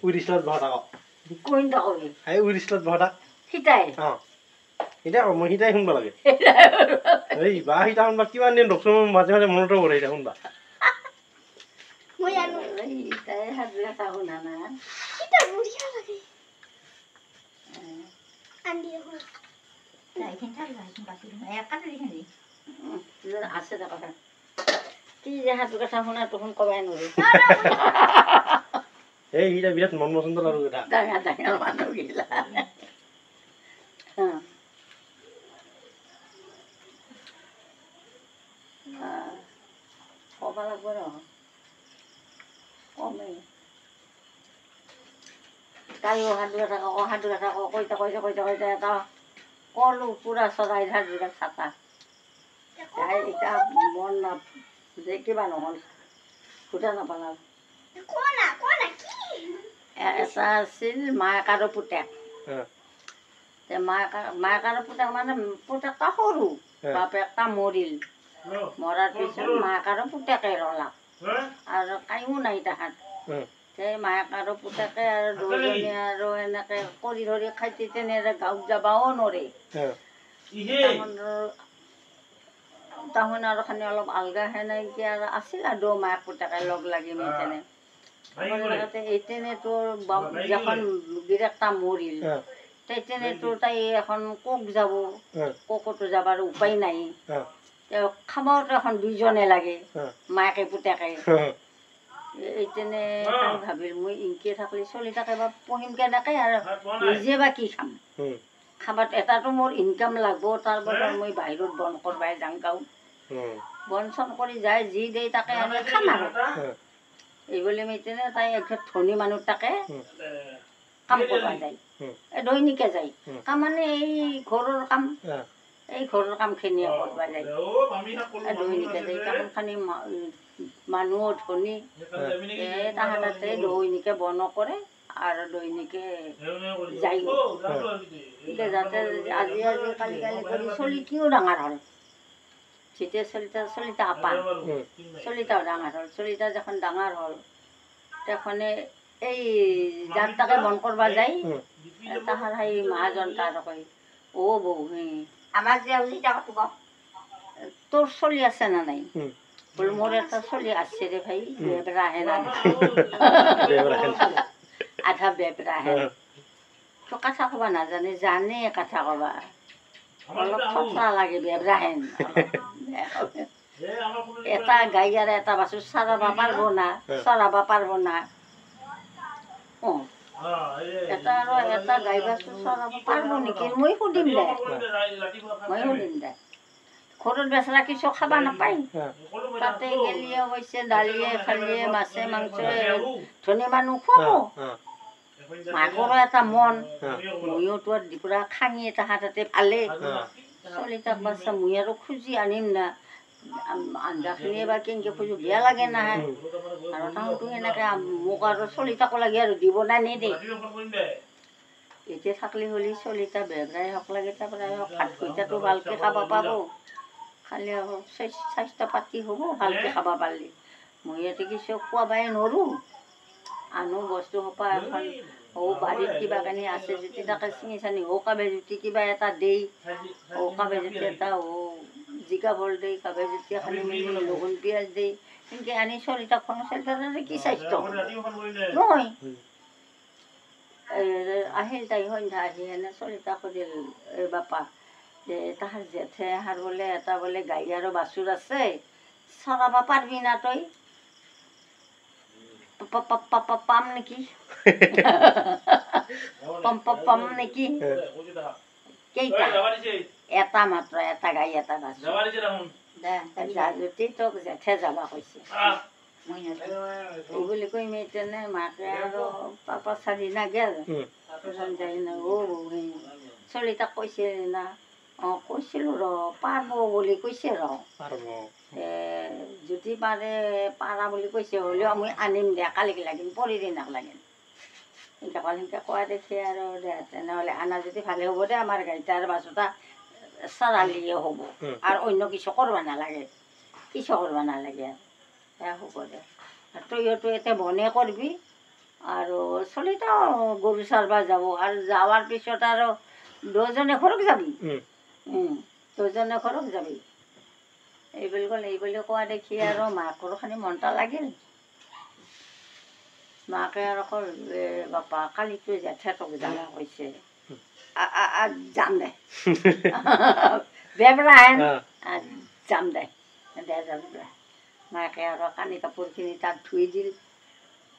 উৰিষ্লাত বহা কোনটা কবি এই উৰিষ্লাত বহা সিটাই এতিয়া মই সিটাই শুনবা লাগে এই বা সিটা শুনবা কিমান দিন ৰখছো মাজে মাজে মনতো পৰে এতিয়া শুনবা মই আনো এই তাই হাজলা তা শুনা না সিটা বুঢ়িয়া লাগে আন্দি হল তাই কিনটা লাইন বাকি একাতে লিখি আছে দা কথা কি যে হাত কথা শুনা তখন কবাই নৰি এই হিটা বিৰাট মন পছন্দ আৰু এটা ডাঙৰ ডাঙৰ মানুহ গিলা কবা লাগব ৰ কমে তাই অহাদুৰা থাকক কৈছে এটা কলো পুৰা চৰাই ধাৰ চাটা তাই এতিয়া মন না যে কিবা নহ'ল ফুটা নাপালাল এটা আছিল মাক আৰু পুতেক মাক আৰু পুতেক মানে পুতেকটা সৰু বাপেকটা মৰিল মৰাৰ পিছত মাক আৰু পুতেকে ৰলাক আৰু কাইও নাই তাহাঁত সেই মাক আৰু পুতেকে আৰু দুজনী আৰু এনেকে কৰি ধৰি খাইতি তেনেৰে গাঁৱত যাবাও নৰে তাহোন আৰু খানি অলপ আলগা সেনেকে আৰু আছিল আৰু মাক পুতেকে লগ লাগি তেনে এই তেনে তোৰ যখন গিৰেকটা মৰিল তেনে তোৰ তাই এখন কোক যাব কোকতো যাবাৰ উপায় নাই খাবাওতো এখন দুইজনে লাগে মাকে পুতেকে এই তেনে তাই ভাবিল মই ইনকে থাকলে চলি থাকে বা পঢ়িম কেনেকে আৰু নিজে বা কি খাম খাবাত এটাতো মোৰ ইনকাম লাগব তাৰ বাবে মই বাহিৰত বন কৰবাই যাং গাঁও বন চন কৰি যায় যি দেই তাকে আনি খাম আৰু এইবুলি মই তেনে তাই একঘৰ ধনী মানুহ তাকে কাম কৰবা যায় দৈনিকে যায় কাম মানে এই ঘৰৰ কাম এই ঘৰৰ কামখিনি কৰবা যায় দৈনিকে যায় কামখানি মানুহো ধনী তাহাঁতে দৈনিকে বন কৰে আৰু দৈনিকে যায় যাতে আজি কালি কৰি চলিটিও ডাঙৰ হ'ল যেতিয়া চলিতা আপা চলিতাও ডাঙৰ হ'ল চলিতা যখন ডাঙৰ হ'ল তেখনে এই যাৰ তাকে বন কৰবা যায় তাহাৰ সেই মহাজন তাৰ কয় অ বৌ আমাৰ যে তোৰ চলি আছে না নাই বোলো মোৰ এটা চলি আছে ৰে ভাই বেবৰা আহে না আধা বেবৰা আহে তো কথা কবা নাজানে জানে কথা কবা অলপ থপৰা লাগে বেবৰা হেন এটা গাই আৰু এটা বাছুৰ চৰাবা পাৰব না এটা আৰু এটা গাই বাছুৰ চৰাব পাৰব নেকি মই সুধিম দে ঘৰত বেচৰা কিছু খাবা নাপায় তাতে গেলি অৱশ্যে দালিয়ে চালিয়ে মাছে মাংসে ধনী মানুহ খুৱাব মাকৰো এটা মন ময়ো তোৰ পুৰা খাঙি তাহাঁতে ভালে চলি তাক বাচ্ছা মই আৰু খুজি আনিম না আঞ্জাখিনি এবাৰ কেনেকৈ খুজো বেয়া লাগে নাহে আৰু তাহোঁতো সেনেকৈ মোক আৰু চলি তাকো লাগে আৰু দিব নাই নেদে এতিয়া থাকলি হ'লি চলিতা বেবৰাই হওক লাগে তাৰপৰা হওক ভাত কইটাটো ভালকৈ খাব পাব খালি স্বাস্থ্য পাতি হ'ব ভালকৈ খাব পাৰিলি মই ইয়াতে কিছু খোৱাবাই নোৱাৰোঁ আনো বস্তু সোপা এখন বাৰীত কিবা কানি আছে যদি তাকে চিঙি চানি কাবে জুতি কিবা এটা দেই কাবে জুতি এটা জিকা ভল দেই কাবে জুতি খানি মেলি লগুণ পিঁয়াজ দেই সেনেকৈ আনি চলিতা খোৱা চলিতা কি স্বাস্থ্য নহয় আহিল তাই সন্ধ্যা আহি এনে চলিতা সুধিল এই বাপা যে তাহাৰ জেঠে আৰু বোলে এটা বোলে গাই আৰু বাছুৰ আছে চৰাব পাৰিবি না তই পাম নেকি পাম নেকি কেইটা এটা মাত্ৰ এটা গাই এটা বাছুৰ যদি তোক জেঠে যাবা কৈছে এই বুলি কৈ মই তেনে মাকে আৰু পাপা চাৰি না গেল যাই না চলি তাক কৈছে না কৈছিলোঁ ৰ পাৰব বুলি কৈছে ৰ যদি পাৰে পাৰা বুলি কৈছে হ'লেও মই আনিম দে কালিক লাগিম পৰিদিনাক লাগিম সেনেকৈ ক'লে সেনেকৈ কোৱা দেখি আৰু দে তেনেহ'লে আনা যদি ভালে হ'ব দে আমাৰ গাইতাৰ বাছটা চৰালিয়ে হ'ব আৰু অন্য কিছু কৰিব নালাগে আৰু হ'ব দে তইতো এতিয়া বনে কৰবি আৰু চলিতো গৰু চাৰব যাব আৰু যাৱাৰ পিছত আৰু দুজনে ঘৰক যাবি দুজনে ঘৰক যাবি এই বুলি কোৱা দেখি আৰু মাকৰ খানি মনটা লাগিল মাকে আৰু কল বাপা কালিতো জেঠেতক জ্বালা কৈছে যাম দে বেবৰা হেন যাম দে যাম দে মাকে আৰু কানি কাপোৰখিনি তাত ধুই দিল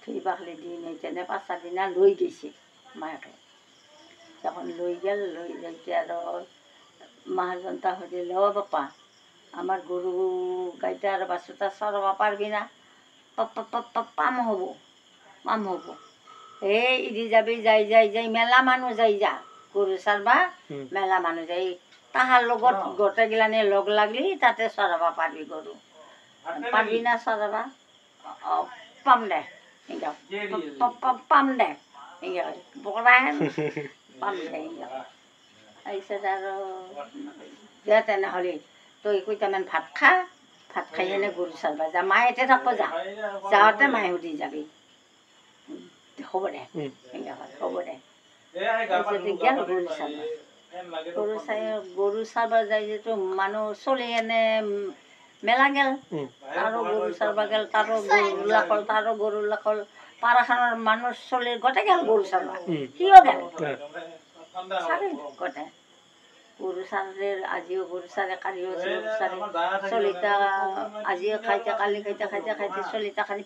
ধুই পাখলি দি তেনে 5 দিনা লৈ গৈছে মাকে যখন লৈ গেল লৈ যাইতে আৰু মহাজনটা সুধিল অ' বাপা আমাৰ গৰু গাইটা আৰু বাছুটা চৰাব পাৰবি না পাম হ'ব এই ইদি যাবি যাই মেলা মানুহ যাই যা গৰু চাৰবা মেলা মানুহ যাই তাহাৰ লগত গোটেইগিলানে লগ লাগলি তাতে চৰাব পাৰবি গৰু পাৰবি না চৰাবা পাম দে পাম দে বকৰা হেন পাম দে তাৰপিছত আৰু দে তেনেহ'লে তই কেইটামান ভাত খাই এনে গৰু চাৰবা যা মায়ে এতিয়া থাকব যা যাওঁতে মায়ে সুধি যাবি হ'ব দে হ'ব দে তাৰপিছতে গেল গৰু চাৰবা যাই যিটো মানুহ চলি এনে মেলা গেল তাৰো গৰু চাৰবা গেল তাৰো গৰু লাখল পাৰাখানৰ মানুহ চলি গোটেই গেল গৰু চাৰবা সিও গেল চাৰি গোটেই গৰু চাৰে আজিও গৰু চাৰে কালিও গৰু চাৰে চলিতা আজিও খাইতে কালি খাইতে চলিতা খালি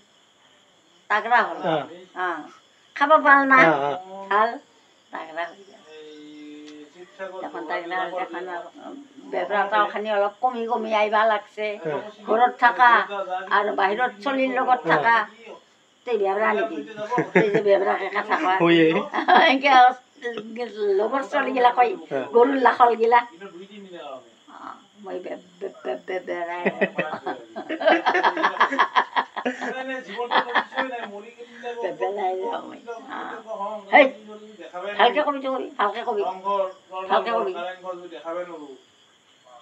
তাগৰা হ'ল খাব ভাল না ভাল তাগৰা হৈ গেল এখন তাগৰা হ'ল এখন বেবৰাটাও খানি অলপ কমি আহিবা লাগছে ঘৰত থকা আৰু বাহিৰত চলিৰ লগত থকা তই বেবৰা নেকি তই যে বেবৰাকে কথা কয় এনেকৈ লগৰ ছোৱালীগিলা কয় গৰুৰ লাখল গিলা মই বেবৰাই ভালকে কবি ভালকে কবি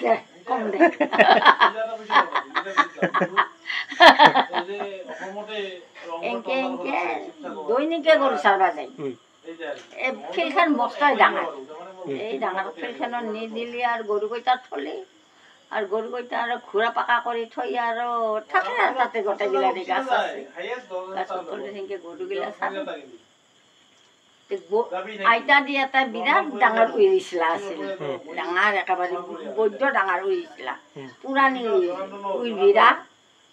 দে কম দে এনকে দৈনিকে গৰু চাৰবা যায় এই ফিল্ডখন বস্তাই ডাঙৰ এই ডাঙৰ ফিল্ডখনত নিদিলি আৰু গৰুকেইটা থলি আৰু গৰুকেইটা আৰু ঘূৰা পাকা কৰি থৈ আৰু থাকে আৰু তাতে গোটেইগিলানি গাছ আছে গাছত থলি সেনেকৈ গৰুগিলা চালে আইতা দি এটা বিৰাট ডাঙৰ উৰিছিলা আছিল ডাঙৰ একেবাৰে বৈদ্য ডাঙৰ উৰিছিলা পুৰাণী উইবিৰা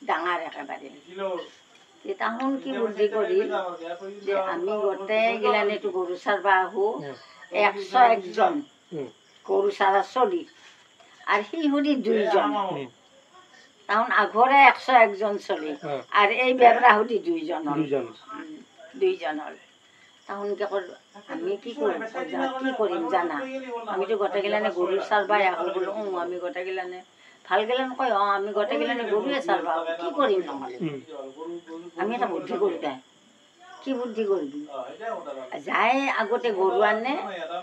ডাঙৰ একেবাৰে তাহোন কি বুদ্ধি কৰিল যে আমি গোটেইগিলানেতো গৰু চাৰবা আহোঁ 101 জন গৰু চাৰা চলি আৰু শিশুৰি 2 জন তাহোন আগৰে 101 জন চলি আৰু এই বেবৰা সুধি 2 জন হ'ল তাহোনকে আমি কি কৰিম জানা আমিতো গোটেইগিলানে গৰু চাৰবাই আহোঁ বোলো আমি গোটেইগিলানে ভাল গেলেন কয় আমি গোটেইগিলানে গৰুৱে চাৰবা কি কৰিম নহ'লে আমি এটা বুদ্ধি কৰোঁ দে কি বুদ্ধি কৰিবি যাই আগতে গৰু আনে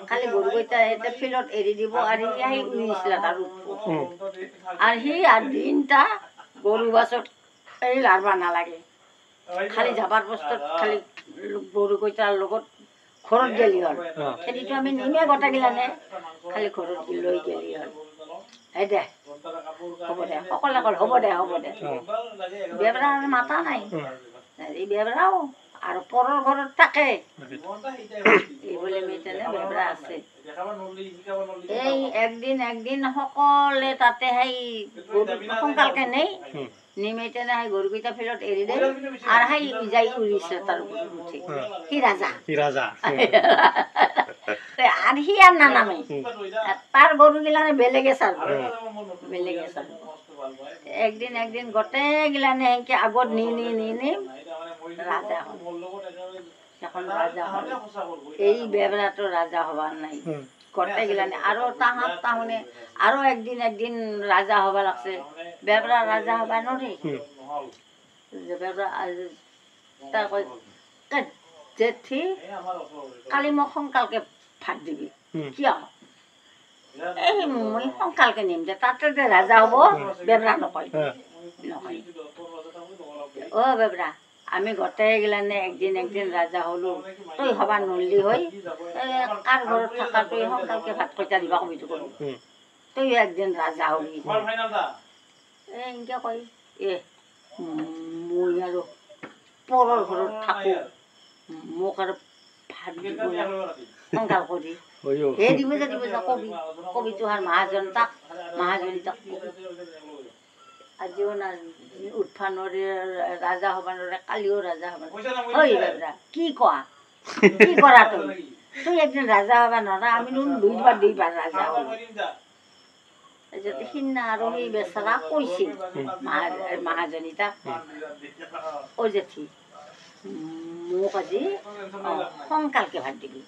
খালি গৰুকেইটা এতিয়া ফিল্ডত এৰি দিব আৰু সি উৰিছিলা তাৰ উঠব আৰু সি আৰু দিনটা গৰু বাছত এই লাৰবা নালাগে খালি যাবাৰ বস্তুত খালি গৰুকেইটাৰ লগত ঘৰত গেলি হ'ল খেতিটো আমি নিমে গোটেইগিলানে খালি ঘৰত লৈ গেলি হ'ল এই দে হ'ব দে সকলোৱে কল হ'ব দে বেবৰা মাতা নাই এই বেবৰাও আৰু পৰৰ ঘৰত থাকে এইবুলি মিতেনে বেবৰা আছে এই একদিন সকলোৱে তাতে সেই সোনকালকে নেই নিমেতেনে সেই গৰুকেইটা ফিল্ডত এৰি দে আৰু সেই যাই উৰিছে তাৰ উঠি সি ৰাজা আর হি আর না নামে তার গরুগিলানে বেলেগে চালব একদিন গোটেইগিলানে হেঁকে আগত নি রাজা হল এখন রাজা হল এই বেবরাটো রাজা হবার নাই গোটেইগিলানে আরো তাহনে আরো একদিন রাজা হবা লাগছে বেবরা রাজা হবা নরে বেবরা তার কয় জেঠি কালি মোক সোনকালকে ভাত দিবি কিয় এই মই সোনকালকে নিম যে তাতে যে ৰাজা হ'ব বেবৰা নকয় অ' বেবৰা আমি গোটেইগিলানে একদিন ৰাজা হ'লো তই হবা নল্লি হৈ কাৰ ঘৰত থকা তই সোনকালকে ভাত খৈতা দিবা কবিটো কৰো তই একদিন ৰাজা হবি এনেকে কয় মই আৰু পৰৰ ঘৰত থাকো মোক আৰু ভাত দিব সোনকাল কৰি সেই দিব যা কবি কবিটো আৰু মহাজনীতাক আজিও না উঠবা নৰে ৰাজা হবা নৰে কালিও ৰাজা হবা কি কোৱা কি কৰা তই একদিন ৰাজা হবা নৰা আমি দুইবাৰ ৰাজা হলো সিদিনা আৰু সেই বেচেৰা কৈছিল মহাজনীতাক অ জেঠি মোক আজি সোনকালকে ভাত দিবি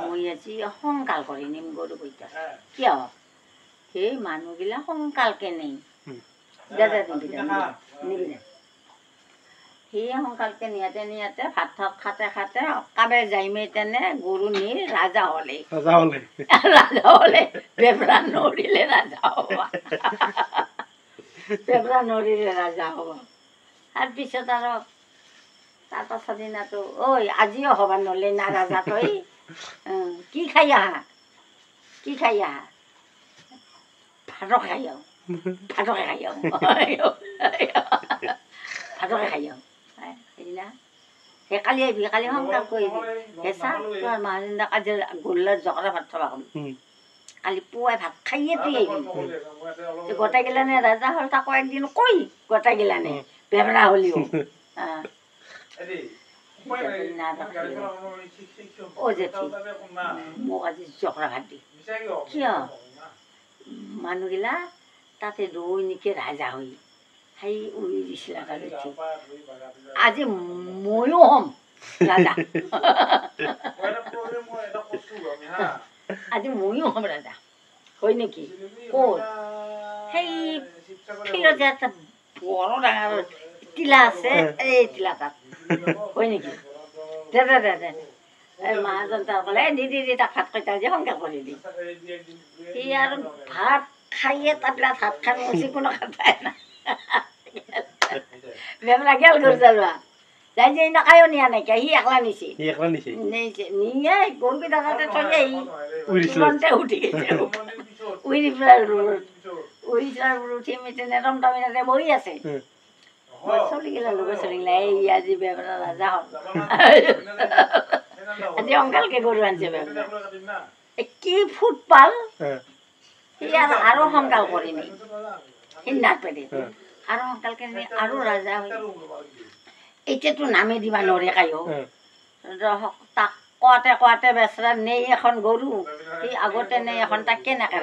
মই আজি সোনকাল কৰি নিম গৰু কইতা কিয় সেই মানুহগিলা সোনকালকে নেই দাদা নিবি না সেয়ে সোনকালকে নিয়াতে ভাত চাত খাতে কাবে যাইমে তেনে গৰু নি ৰাজা হলে বেবৰা নৰিলে ৰাজা হবা বেবৰা নৰিলে ৰাজা হবা তাৰ পিছত আৰু তাৰ পাছত দিনাতো ঐ আজিও হবা নলে না ৰাজা তই কি খাই আহা ভাতকে খাই আহো সেইদিনা সেই কালি আহিবি কালি সোনকাল কৰিবি হেঁচা তোমাৰ মহাজনীক আজি গৰুলাৰ জকৰা ভাত থবা কম কালি পুৱাই ভাত খাইয়ে তুই আহিবি গোটেইগিলানে ৰাজা হ'ল তাকো একদিন কৈ গোটেইগিলানে বেবৰা হলিও অ জেঠি মোক আজি জকৰা ভাত দি কিয় মানুহগিলা তাতে দৈনিকে ৰাজা হৈ সেই উৰি দিছিল আজি ময়ো হ'ম ৰাজা আজি ময়ো হ'ম ৰাজা হয় নেকি ক'ত সেই ফিৰত এটা বৰ ডাঙৰ টিলা আছে এই টিলা তাত হয় নেকি দে মহাজন তাৰ ক'লে দি তাক ভাত কইতা যে সোনকাল কৰি দি সি আৰু ভাত খাইয়ে তাবলা ভাত খাই মচি কোনো খাতাই না বেবৰা গেল গৰু চালোৱা যাই যে নাখায়ো নিয়া নাইকিয়া সি একলা নিছে নিয়ে গৰুকেইটা তাতে থৈ আহি তুৰন্তে উঠি গৈছে উৰি পেলাই উঠি মিঠেনে ৰমটামি তাতে বহি আছে চলিগিলা লগৰ চলিগিলা এই আজি বেবৰা ৰাজা হ'ল আজি সোনকালকে গৰু আনিছে বেবৰা কি ফুট পাল সি আৰু সোনকাল কৰি নি সিদিনাৰ পেৰে আৰু সোনকালকে নি আৰু ৰাজা হৈ এতিয়াতো নামে দিবা নৰে কায়ো তাক কোৱাতে বেচৰা নেই এখন গৰু সি আগতে নেই এখন তাক কেনেকে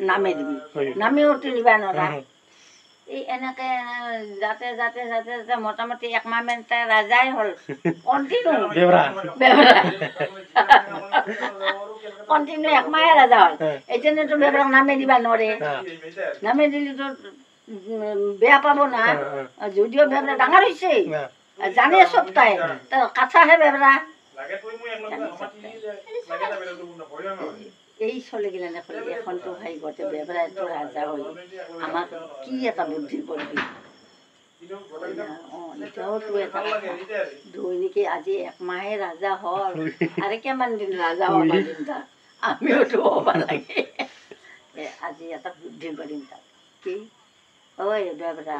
নামে দিবি নামেওতো দিবা নৰা এই এনেকে যাতে মোটামুটি একমাহ মান ৰাজাই হ'ল কণ্টিনিউ একমাহে ৰাজা হ'ল এতিয়াতো বেবৰাক নামে দিবা নৰে নামে দিলেতো বেয়া পাব না যদিও বেবৰা ডাঙৰ হৈছে জানে চব তাই কাছাহে বেবৰা এই চলিগিলানে এখনতো ভাই গোটেই বেবৰাটো ৰাজা হৈ আমাক কি এটা বুদ্ধি কৰিবি এতিয়াওতো এটা দৈনিকে আজি একমাহে ৰাজা হ'ল আৰু কিমান দিন ৰাজা হ'বা দিম তাক আমিওতো হ'বা লাগে আজি এটা বুদ্ধি কৰিম তাক কি ঐ বেবৰা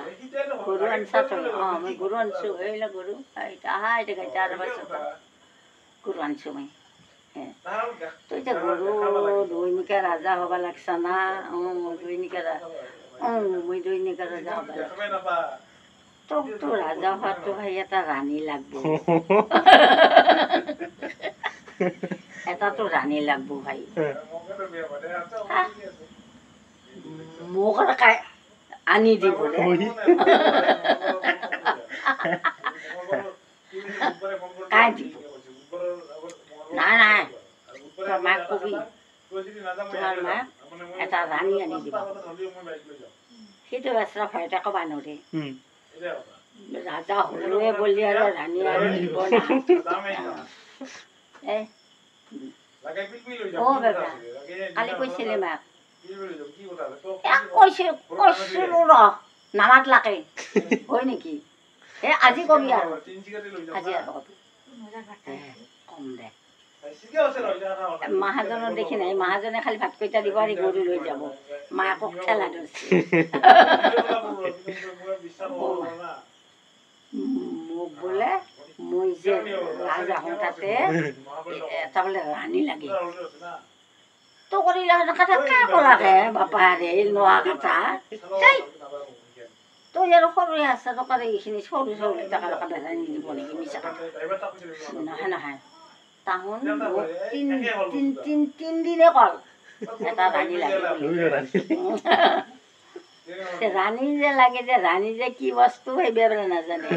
গৰু আনছা তই মই গৰু আনছো এইলা গৰু আহা এতিয়া গাইতা আৰু পাছত গৰু আনছো মই তই এতিয়া গৰু দৈনিকে ৰাজা হ'বা লাগছা না দৈনিকে মই দৈনিকে ৰাজা হ'বা লাগছা তোকতো ৰাজা হোৱাটো ভাই এটা ৰাণী লাগব এটাতো ৰাণী লাগব ভাই মোক আনি দিব কাই দিব নাই তোৰ মাক কবি তোমাৰ মাক এটা ৰাণী আনি দিব সেইটো বেচৰা ভয়তে ক'বা নৰে ৰাজা হ'লোৱে বুলি আৰু ৰাণী আৰু দিব কালি কৈছিলে মাক কৈছিলো ৰ নামাত লাগে হয় নেকি আজি কবি আৰু আজি আৰু কবি কম দে মাহাজনৰ দেখি নাই মাহাজনে খালি ভাত কেইটা দিব আৰু গৰু লৈ যাব মাকক ঠেলা ধৰিছে মোক বোলে মই যে ৰাজ আহোঁ তাতে এটা বোলে ৰাণী লাগে তো কৰিলা কথা কা কলাকে বাপাৰে নোৱা কথা তই আৰু সৰুৱে আছে টকাৰ এইখিনি সৰু সৰু টকাৰ কথা ৰাণী দিব নেকি মিছা কথা নহয় নহয় তাহোন মোক তিনদিনে কল এটা ৰাণী লাগে ৰাণী যে লাগে যে ৰাণী যে কি বস্তু সেই বেবৰা নাজানে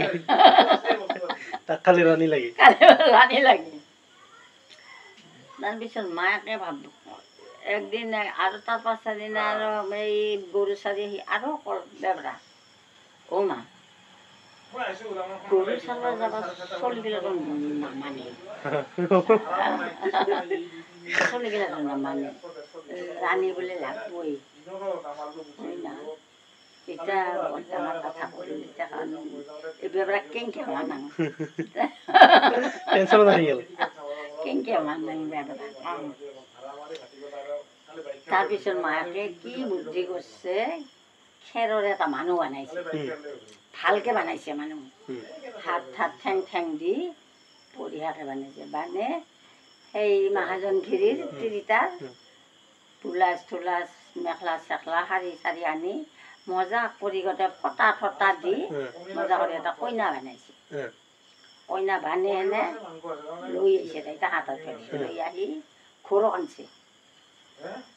কালি ৰাণী লাগে ৰাণী লাগে তাৰপিছত মাকে ভাবো একদিন আৰু তাৰ পাছৰ দিনা আৰু এই গৰু চাৰি আৰু কল বেবৰা অ মা গৰু চাব যাব চলিগিলাক নামানে চলিগিলাক নামানে ৰাণী বোলে লাগবই এতিয়া ডাঙৰ কথা কৰিম এতিয়া এইবিলাক কেংকে মানাং কেংকে মানাং তাৰপিছত মাকে কি বুদ্ধি কৰিছে খেৰৰ এটা মানুহ বনাইছে ভালকে বনাইছে মানুহ হাত হাত ঠেং ঠেং দি বঢ়িয়াকে বনাইছে মানে সেই মাহাজন ঘিৰিৰ তিৰিটাৰ তুলাচ তুলাচ মেখেলা চেখেলা শাৰী চাৰি আনি মজা কৰি গোটেই ফটা ফটা দি মজা কৰি এটা কইনা বনাইছে কইনা বানি এনে লৈ আহিছে তাই হাতত লৈ আহি ঘৰক আনিছে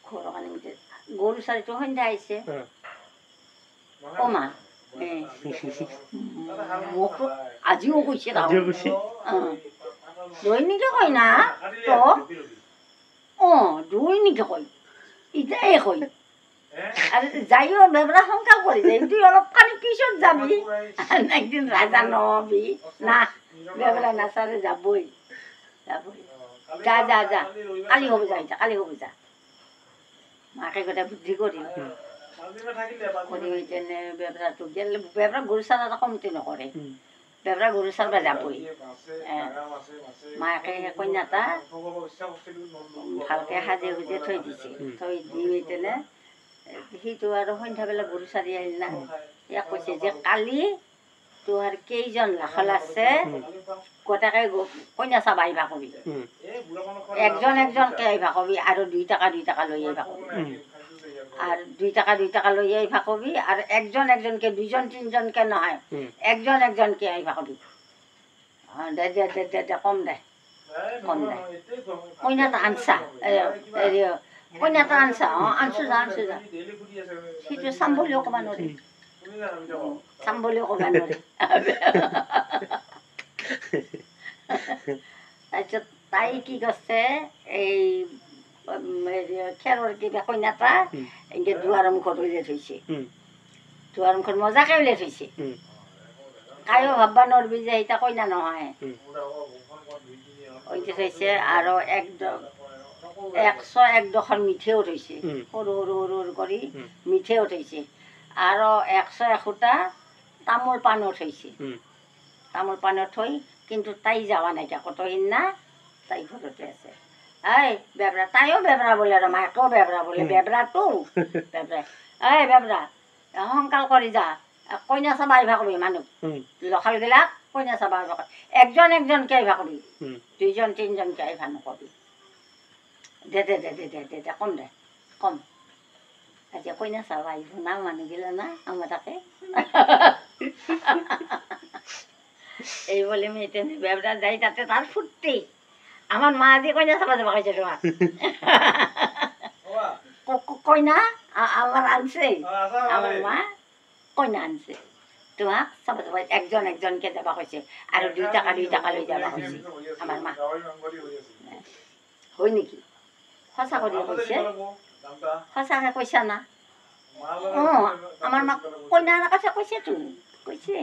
ঘৰক আনি গৰু চাৰিটো সন্ধ্যা আহিছে অ মা মোক আজিও কৈছে দৈনিকে কয় না তো অ দৈনিকে কয় ইটাই কয় আৰু যাইও বেবৰা শংকা কৰি যায় তুই অলপ কালি পিছত যাবি একদিন ৰাজা নহবি না বেবৰা নাচাৰে যাবই যাবই যা যা যা কালি হ'ব যা কালি হ'ব যা মাকে গোটেই বুদ্ধি কৰি তেনে বেবৰাটো গেলে বেবৰা গৰু চাৰ এটা কমতি নকৰে বেবৰা গৰু চাৰব যাবই মাকে কন্যাটা ভালকে সাজে সুজে থৈ দিছে থৈ দি তেনে সিটো আৰু সন্ধ্যাবেলা গৰু চাৰি আহিল না ইয়াক কৈছে যে কালি তোৰ কেইজন লাখল আছে গোটাকে কইনা চাব আহিবা কবি একজন একজনকে আহিবা কবি আৰু 2 টকা লৈ আহিবা কবি আর 2 টাকা লই আইবা কবি আর একজন একজনকে দুইজন তিনজনকে নহয় একজন একজনকে আইবা কবি দে দে দে দে কম দে কইনাটা আনছা কইনাটা আনছা আনছো যা সিটো চাম্বলিও কবা নৰে চাম্বলিও কবা নৰে তাৰপিছত তাই কি কৰিছে এই খেৰৰ কিবা কইনাটা এনেকে দুৱাৰ মুখত উলিয়াই থৈছে দুৱাৰ মুখত মজাকে উলিয়াই থৈছে কায়ো ভাববা নৰবি যে এতিয়া কইনা নহয় উলিয়াই থৈছে আৰু 101 মিঠেও থৈছে সৰু সৰু সৰু সৰু কৰি মিঠেও থৈছে আৰু 101টা তামোল পাণো থৈছে তামোল পাণো থৈ কিন্তু তাই যাৱা নাই কত সিদিনা তাই ঘৰতে আছে এই বেবৰা তাইও বেবৰা বোলে আৰু মাকেও বেবৰা বোলে বেবৰাটো বেবৰা এই বেবৰা সোনকাল কৰি যা কইনা চাব আহিবা কবি মানুহ লখালগিলাক কইনা চাব আহিবা একজন একজনকে আহিবা কবি দুইজন তিনজনকে আহিবা নকবি দে দে দে দে দে দে দে কম দে কম এতিয়া কইনা চাব আহিব না মানুহগিলা না আমাৰ তাকে এই বলে মেয়েতে বেবরা যাই তাতে তার ফুটতে আমার মা দিয়ে কইনা চাপা যাবা কইছে তোমার কইনা আমার আনছে আমার মা কইনা আনছে তোমার চাপা যাবা একজন একজনকে যাবা কইছে আর 2 টাকা লই যাবা কইছে আমার মা হই নাকি সঁচা করে কইছে সঁচাকে কইছা না আমার মা কইনার কাছে কইছে তো কইছে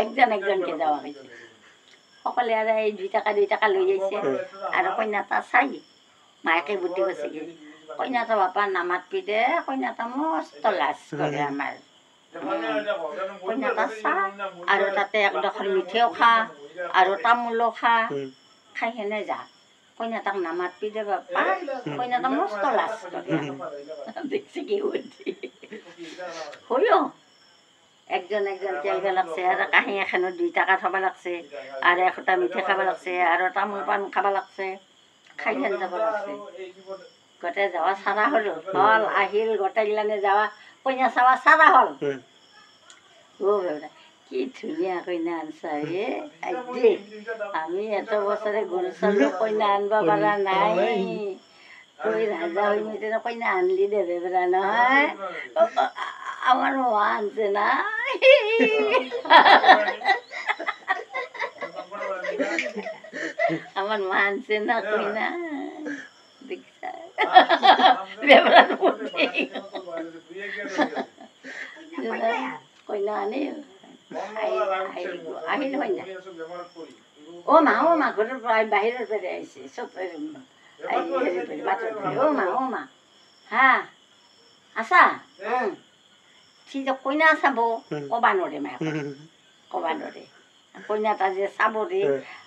একজন একজনকে যাওয়া হয়েছে সকলে আর এই 2 টাকা লই যাইছে আর কইনাটা চাই মাকে বুদ্ধি করছে কি কইনাটা বাপা নামাতবি দে কইনাটা মস্ত লাজ করে আমার কইনাটা চা আৰু তাতে একডোখৰ মিঠেও খা আৰু তামোলো খা খাই সেনে যা কইনাটাক নামাতবি দে বাপা কইনাটা মস্ত লাজ কৰে দেখছি কি বুদ্ধি হয়ো একজন একজনকে আহিব লাগছে আৰু কাঁহী এখনত 2 টাকা থ'ব লাগছে আৰু এশটা মিঠাই খাব লাগছে আৰু তামোল পাণ খাব লাগছে খাই সেন যাব লাগছে গোটেই যাৱা চাৰা হ'ল হ'ল আহিল গোটেইগিলানে যাৱা কইনা চাৱা চাৰা হ'ল কি ধুনীয়া কইনা আনছা হে আইজি আমি এত বছৰে গৰু চালো কইনা আনব পৰা নাই তই ৰাজা হৈ মিটেনে কইনা আনলি দে বেবৰা নহয় আমার মা আনছে না আমার মা আনছে না কইনা দেখছা কইনা আনিল আহিল কইনা ও মা ঘরের বাহিরের পেরে আইছে সব ও মা হ্যাঁ আছা ঠিক কইনা চাব কবা নৰে মায়ে কবা নৰে কইনাটা যে চাব ৰে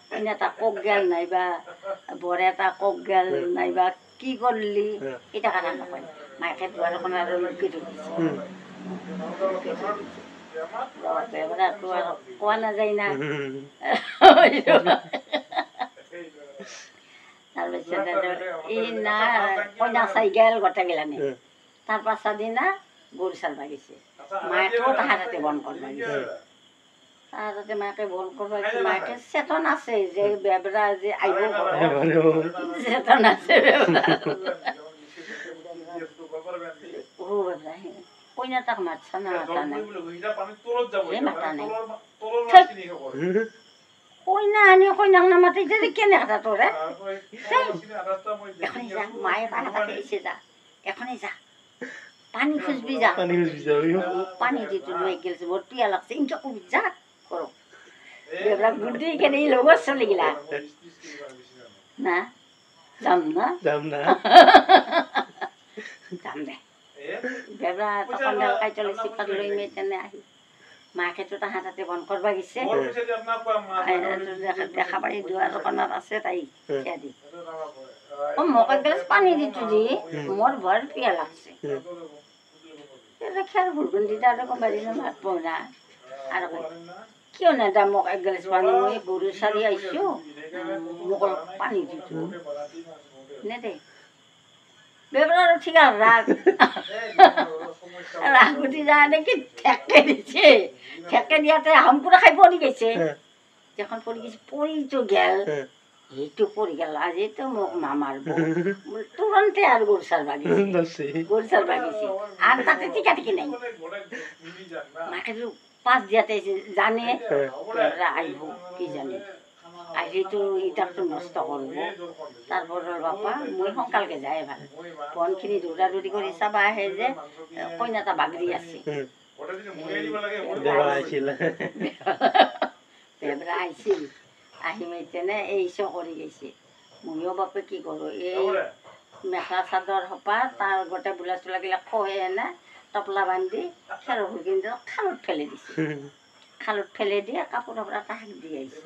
কইনাটা কক গেল নাইবা বৰেটা কক গেল নাইবা কি কৰলি এটা কথা নকয় মাকে দুৱাৰখন আৰু লুকি ধৰিছে বেবৰাটো আৰু কোৱা নাযায় না তাৰপিছত এই না কইনা চাই গেল গোটেইগিলানে তাৰ পাছৰ দিনা গৰু চাল বাগিছে মায়েও তাহাঁতে বন কৰিব গেছে তাহাঁতে মাকে বন কৰিব গেছে মাকে চেতন আছে যে বেবৰা যে আহিব চেতন আছে কইনা তাক মাতছা না মাতা নাই মাতা নাই কইনা আনি কইনাক নামাতে যে কেনে কথা তোৰে এখনই যা মায়ে তাহাঁতে আহিছে যা এখনই যা পানি খুঁজবি যা পানি দিতে লৈ গেলছে বৰ পিয়া লাগছে ইনকা কবি যা করো বেবরা গুড্ডি কেনে লোক চলে গিলা না যাম না যাম দে বেবরা তখন কাই চলে সিপাত লৈ মেতেনে আহি মাকে তো তাহাঁতে বন করবা গেছে দেখা পাই দুয়ারখনত আছে তাই খেয়া দি ও মোক এক গ্লাস পানি দিতে দি মোর ভর পিয়া লাগছে খেয়ার ভুলগুন্দিটা আর কমারি না মাতব না আর কিয় না দা মোক এক গ্লাস পানি মই গরু সারি আইছো মোক পানি দিছো নে দে বেবরার ঠিক আছে রাগ উঠি যায় নাকি ঠেকে দিছে ঠেকে দিয়াতে হামপুরা খাই পড়ি গেছে যখন পড়ি গেছে পড়ি তো গেল এইটু পড়ি গেল আজ তো মোক মামার তুরন্তে আর গোরসার বাগিয়েছে আর তাতে টিকা টিকি নাই মাকে পাঁচ দিয়াতে জানে আইব কি জানে আজি তো ইটাক তো নষ্ট করবো তারপর বাপা মই সকালকে যায় ভাল বনখিনি দৌড়া দৌড়ি করে চাবা আহে যে কইনাটা বাগরি আছে বেবরা আইছিল আহি মেতেনে এইস করে গেছে ময়ও বাপে কি করো এই মেখেলা চাদর হপা তার গোটে বোলা চোলা গিলা খোহে এনে টপলা বান্ধি খের কিন্তু খালত ফেলে দিছে খালত ফেলে দিয়ে কাপড় হপরা তাহাক দিয়ে আইছে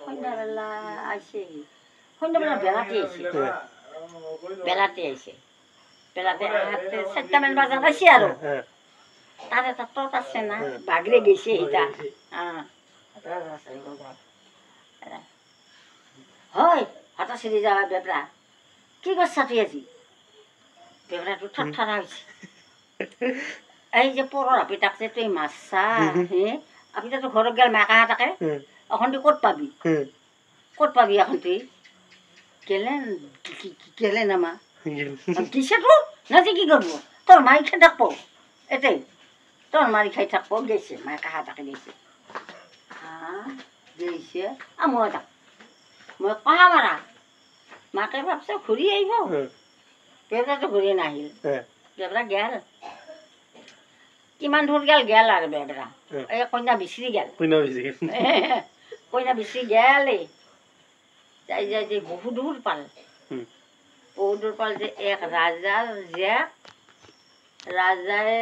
সন্ধ্যাবেলা আইছে সন্ধ্যাবেলা বেলাতে আইছে বেলাতে আহাতে 4টামান বাজাত আইছে আৰু তার একটা টট আছে না বাগরে গেছে এটা হয় হঠাৎ সেরে যাওয়া বেবরা কি করছা তুই আজি বেবরা তো ঠাট্টারা হয়েছে এই যে পরের আপিটাকে তুই মারছা হ্যাঁ আপিটা তো ঘরত গেল মাকা হাতাকে এখন তুই ক'ত পাবি এখন তুই গেলেন আমা কিসে তো নাজি কি করবো তোর মাই খেয়ে থাকবো এটাই তোর মারি খাই থাকবো গেছে মাকা হাতাকে গেছে হ্যাঁ গেছে মই যাম মই কহা মারা মাকে ভাবছে ঘুরি আইব বেবরা তো ঘুরি নাহিল বেবরা গেল কিমান দূর গেল আর বেবরা এই কইনা বিচরি গেল কইনা বিচরি গেল যাই যাই যে বহু দূর পাল যে এক রাজার যে রাজারে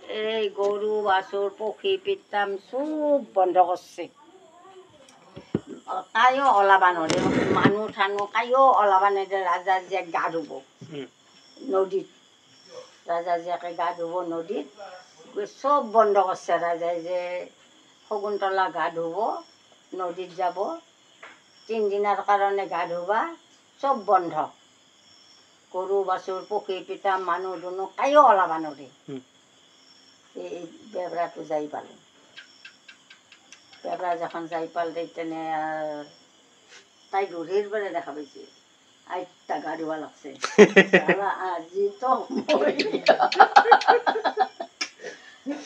এই গরু বাছুর পক্ষী পিতাম চব বন্ধ করছে কায়ো ওলাবা নৰে মানুহ ঠানুহ কায়ো ওলাবা নেদে ৰাজা জীয়েক গা ধুব নদীত ৰাজা জীয়েকে গা ধুব নদীত চব বন্ধ কৰিছে ৰাজাই যে শকুন্তলা গা ধুব নদীত যাব 3 দিনৰ কাৰণে গা ধুবা চব বন্ধ গৰু বাছুৰ পক্ষী পিতাম মানুহ দুনুহ কায়ো ওলাবা নৰে এই বেবৰাটো যাই পালে বেবৰা যখন যাই পাল তেনে তাই দূরের বেড়ে দেখা পাইছে আইটা গা ধুবা লাগছে আজি তো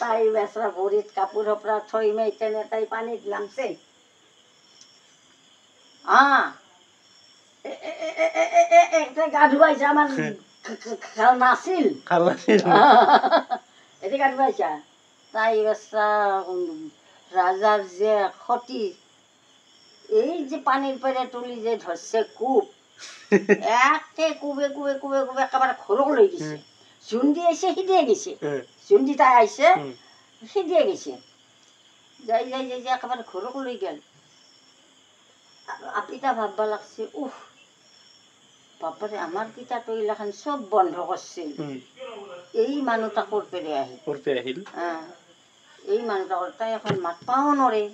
তাই বেচরা ভরিত কাপড় হপড়া থই মেয়ে তেনে তাই পানিত নামছে গা ধুবাইছে আমার খেল নাছিল এতে গা ধুবাইছা তাই বেচরা রাজার যে ক্ষতি এই যে পানির পরে তুলি যে ধরছে কূপ একে কুবে কুবে কুবে কুবে একেবারে খরক লই গেছে চুন্দি এসে হিদিয়ে গেছে চুন্দি তাই আইসে হিদিয়ে গেছে যাই যাই যাই যে একেবারে খরক লই গেল আপিটা ভাববা লাগছে উফ বাপরে আমার পিতা তো এলাখান সব বন্ধ করছে এই মানুহটা করতে আহিল এই মানুহটা তাই এখন মাত পাও নরে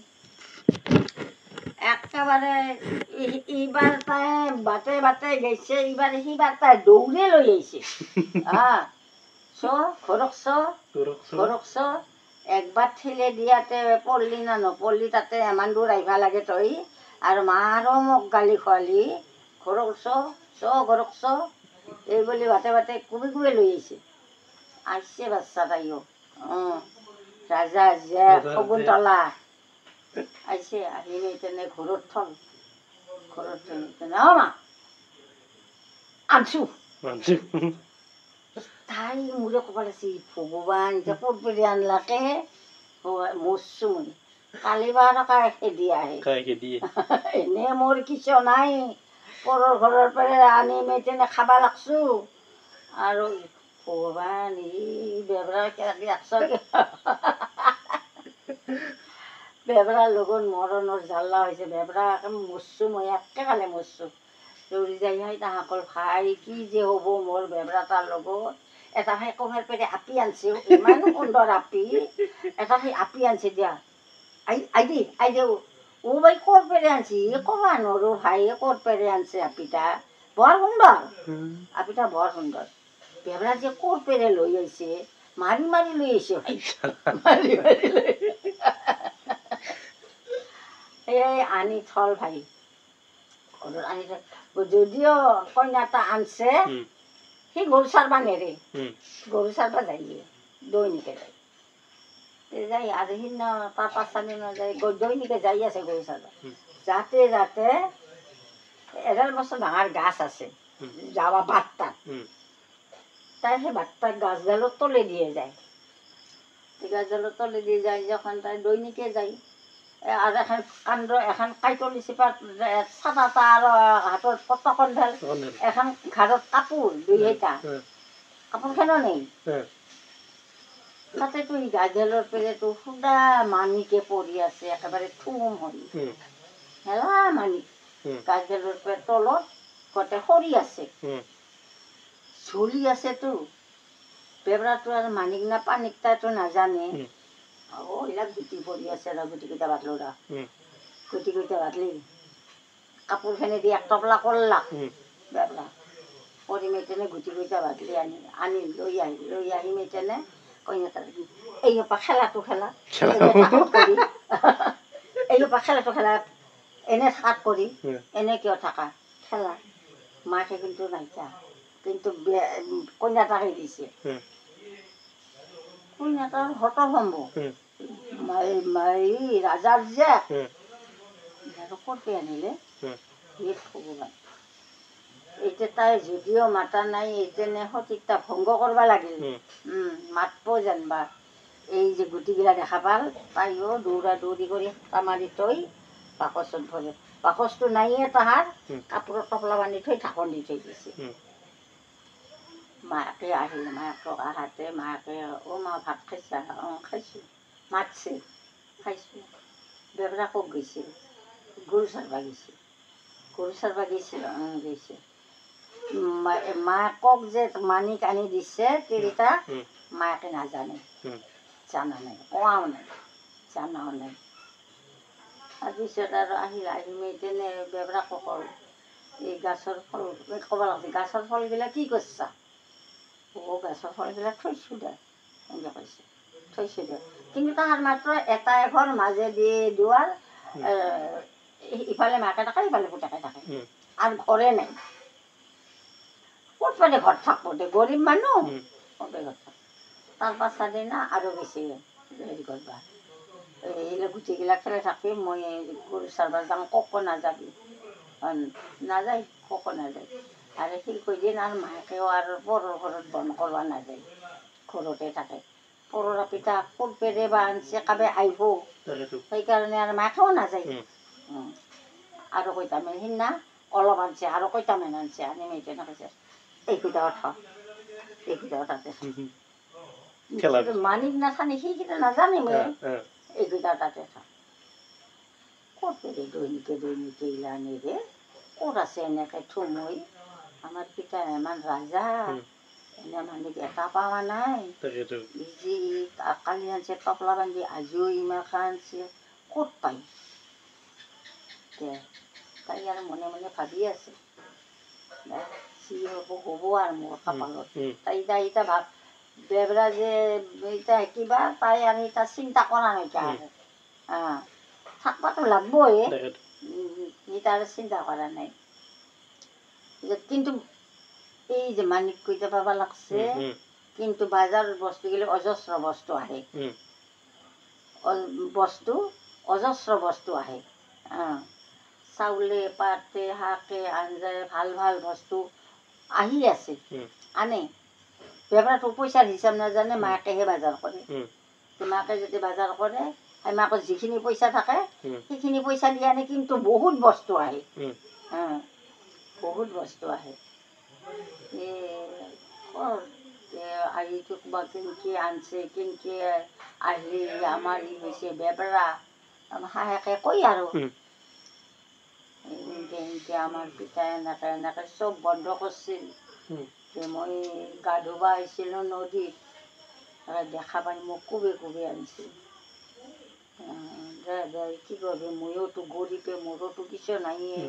একেবারে এইবার তাই বাটে বাটে গেছে এইবার সেইবার তাই দৌড়ে লই আইছে ঘরকছ একবার ঠেলে দিয়াতে পড়লি না নপড়লি তাতে এমান দূর আইভা লাগে তই আর মারও মোক গালি খোৱালি ঘরকছ এই বলি বাটে বাটে কুবি কুবে লই আইছে আইছে বাচ্চা তাইও রাজা যে শকুন্তলা আইছে আহি মেই তেনে ঘৰত থল তেনে মা আনছো তাই মোৰে ক'ব লাগছি ভগৱান এতিয়া ক'ত পেৰি আনলাকে মৰছো মই কালিবাৰ কাই খেদি আহে এনে মোৰ কিছু নাই পৰৰ ঘৰৰ পৰা আনি মেই তেনে খাবা লাগছো আৰু ভগৱান ই বেবৰা কেৰাকি ৰাখছ বেবৰাৰ লগত মৰণৰ জাল্লা হৈছে বেবৰা মৰছো মই একেবাৰে মৰছো দৌৰি যাই হয় তাহাঁতৰ ভাই কি যে হ'ব মোৰ বেবৰা তাৰ লগত এটা সেই কমাৰ পেৰে আপি আনছে ইমান সুন্দৰ আপি এটা সেই আপি আনছে দিয়া আই দে ও ভাই ক'ত পেৰে আনছি ক'বা নোৱাৰো ভাই ক'ত পেৰে আনছে আপিটা বৰ সুন্দৰ আপিটা বৰ সুন্দৰ বেবৰা যে ক'ত পেৰে লৈ আহিছে মাৰি মাৰি লৈ আহিছে মাৰি মাৰি লৈ এই আনি থল ভাই আনি যদিও কইনাটা আনছে সি গৰু চাৰবা নেৰে গৰু চাৰবা যাইয়ে দৈনিকে যাই আৰু সিদিনা তাৰ পাঁচদিন যায় দৈনিকে যাই আছে গৰু চাৰবা যাতে যাতে এডাল বছৰ ডাঙৰ গাছ আছে যাবা বাটটাত তাই সেই বাটটাত গাছডালৰ তলে দিয়ে যায় গাছডালৰ তলে দিয়ে যায় যখন তাই দৈনিকে যায় আৰু এখন কাণ্ড এখন কাইটলি চিপাত চাটা আৰু হাতত পতকন ঢাল এখন ঘাটত কাপোৰ দুইটা কাপোৰখনো নেই তাতে তুই গাছডালৰ পেৰেটো সুদা মানিকে পৰি আছে একেবাৰে থুম হৈ হেলা মানিক গাছডালৰ পেৰে তলত গোটেই সৰি আছে ঝুলি আছেতো বেবৰাটো আৰু মানিক না পানিক তাইতো নাজানে এইবিলাক গুটি পৰি আছে ৰ গুটিকেইটা বাটলো ৰ গুটিকেইটা বাটলি কাপোৰখিনি দি এক টপলা কৰলাক বেবৰা কৰি মেই তেনে গুটিকেইটা বাটলি আনি লৈ আহি মেই তেনে কইনাটা এইপা খেলাটো খেলা এইপা খেলাটো খেলা এনে থাকাত কৰি এনে কিয় থাকা খেলা মাকে কিন্তু নাইতা কিন্তু কইনাটাকে দিছে কইনাটাৰ হতভম্ব রাজার যে করতে আনিলে ভগবান এইটা তাই যদিও মাতা নাই এইতেনে সঠিকটা ভঙ্গ করবা লাগিল মাতব জানবা এই যে গুটিগিলা দেখা পাল তাইও দৌৰা দৌৰি কৰি কামাৰি থৈ বাকচত ভৰে বাকচটো নাইয়ে তাহাৰ কাপোৰৰ টপলা বান্ধি থৈ ঢাকন দি থৈ দিছে মাকে আহিল, মাকক আহাতে মাকে মা ভাত খাইছা? খাইছোঁ। মাতছে, খাইছোঁ। বেবৰা ক'ত গৈছিল? গৰু চাৰবা গৈছিল। গৰু চাৰবা গৈছিল? গৈছে। মাকক যে মানিক আনি দিছে তিৰিটা, মাকে নাজানে, জানা নাই, কোৱাও নাই, জানাও নাই। তাৰপিছত আৰু আহিল, আহি মেইতেনে বেবৰাকো ক'ল, এই গাছৰ ফল ক'ব লাগিছে, গাছৰ ফলবিলাক কি কৰিছা? গাছৰ ফলবিলাক থৈছোঁ দে, এনেকৈ কৈছে, থৈছোঁ দে। কিন্তু তাৰ মাত্ৰ এটা এঘৰ মাজেদি দুৱাৰ, ইফালে মাকে থাকে, ইফালে পুতেকে থাকে, আৰু ঘৰে নাই। ক'ত মানে ঘৰ থাকিব দে, গৰীব মানুহ, ক'তে ঘৰ থাক। তাৰ পাছদিনা আৰু বেছি হেৰি কৰবা, এইবিলাক গুটিগিলা খেলে থাকি, মই গৰু চাৰবা যাম, ককো নাযাবি, নাযায়, ককো নাযায়। আৰু শিলকৈ দিন আৰু মাকেও আৰু পৰৰ ঘৰত বন্ধ কৰিব নাযায়, ঘৰতে থাকে। পৰৰ পিঠা ক'ত পেৰে বা আনিছে, কাবে আহিব, সেইকাৰণে আৰু মাকেও নাযায়। আৰু কৈটামান সিদিনা অলপ আনিছে, আৰু কৈটামান আনিছে, আনি মেইতেনে কৈছে, এইকেইটা উঠা, এইকেইটা তাতে মানিক নাথানে, সেইকেইটা নাজানে মই, এইকেইটা তাতে থাক। ক'ত পেৰে দৈনিকে দৈনিকে এইলা নেৰে, ক'ত আছে এনেকৈ থুমুই, আমাৰ পিতা ইমান ৰাজা, এনে মানিক এটা পাৱা নাই। যি কালি আনিছে টপলা বান্ধি, আজিও ইমানখন আনিছে, ক'ত পায়? তাই আৰু মনে মনে ভাবি আছে, যি হ'ব হ'ব আৰু মোৰ কপালত। তাই এতিয়া ভাব, বেবৰা যে এতিয়া কিবা তাই আৰু এতিয়া চিন্তা কৰা নাইকিয়া আৰু, থাকবাতো লাগবই, এতিয়া আৰু চিন্তা কৰা নাই। কিন্তু এই যে মানিক কইটা পাবা লাগছে, কিন্তু বাজাৰৰ বস্তুগিলা অজস্ৰ বস্তু আহে, অজস্ৰ বস্তু আহে, চাউলে পাতে শাকে আঞ্জাই ভাল ভাল বস্তু আহি আছে, আনে। বেবৰাটো পইচাৰ হিচাপ নাজানে, মাকেহে বাজাৰ কৰে। মাকে যদি বাজাৰ কৰে, মাকৰ যিখিনি পইচা থাকে, সেইখিনি পইচা দি আনে, কিন্তু বহুত বস্তু আহে, বহুত বস্তু আহে। আহিটো কিবা কেনেকৈ আনছে, কেনেকৈ আহিলে আমাৰ ই হৈছে বেবৰা, হাঁহেকে কয় আৰু এনেকৈ এনেকৈ আমাৰ পিতাই এনেকৈ এনেকৈ চব বন্ধ কৰিছিল। মই গা ধুব আহিছিলোঁ নদীত, দেখা পাই মোক কোবে কোবে আনিছিল। দে দে কি কৰিবি, ময়োতো গৰীবে, মোৰোতো কিছু নাইয়ে,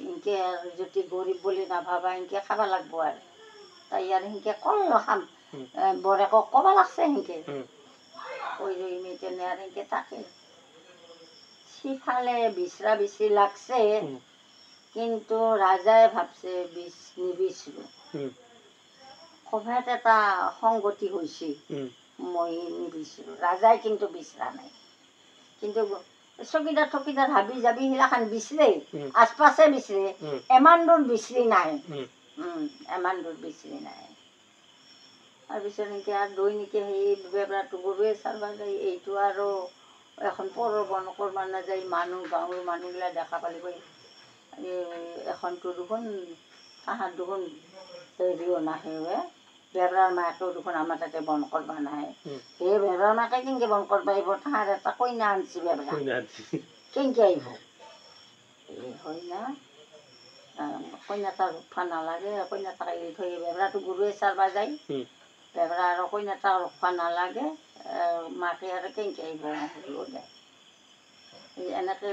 এনেকৈ আৰু যদি গৰীব বুলি নাভাবা, এনেকৈ খাব লাগব আৰু। তাই আৰু সেনেকৈ কল খাম, বৰেকক ক'ব লাগছে সেনেকৈ, কৈ ৰৈ মেইতেনে আৰু সেনেকৈ থাকে। সিফালে বিচৰা বিচৰি লাগছে, কিন্তু ৰাজাই ভাবছে নিবিচৰোঁ, ক'ৰবাত এটা সংগতি হৈছে, মই নিবিচৰোঁ। ৰাজাই কিন্তু বিচৰা নাই, কিন্তু চকীদাৰ টকীদাৰ হাবি জাবি সেইগিলাখান বিচৰে, আশপাশে বিচৰে, ইমান দূৰ বিচৰি নাই, ইমান দূৰ বিচৰি নাই। তাৰপিছত এনেকৈ আৰু দৈনিকে সেই বেবৰাটো গৰুৱে চাৰবা যায়, এইটো আৰু এখন পৰৰ বন্ধ কৰিব নাযায়, মানুহ গাঁৱৰ মানুহগিলা দেখা পালে কয়, এখনতো দেখোন তাহাঁত দেখোন হেৰিও নাহে, বেবৰাৰ মাকেও দেখোন আমাৰ তাতে বন্ধ কৰিব নাহে। সেই বেবৰাৰ মাকে কেনেকৈ বন্ধ কৰিব আহিব, তাহাৰ এটা কইনা আনিছে বেবৰা, কেনেকৈ আহিব? হয় না, কইনাটা ৰখবা নালাগে, কইনাটাক এৰি থৈ বেবৰাটো গৰুৱে চাৰবা যায়, বেবৰা আৰু কইনাটাক ৰখবা নালাগে, মাকে আৰু কেনেকৈ আহিব দে। এনেকৈ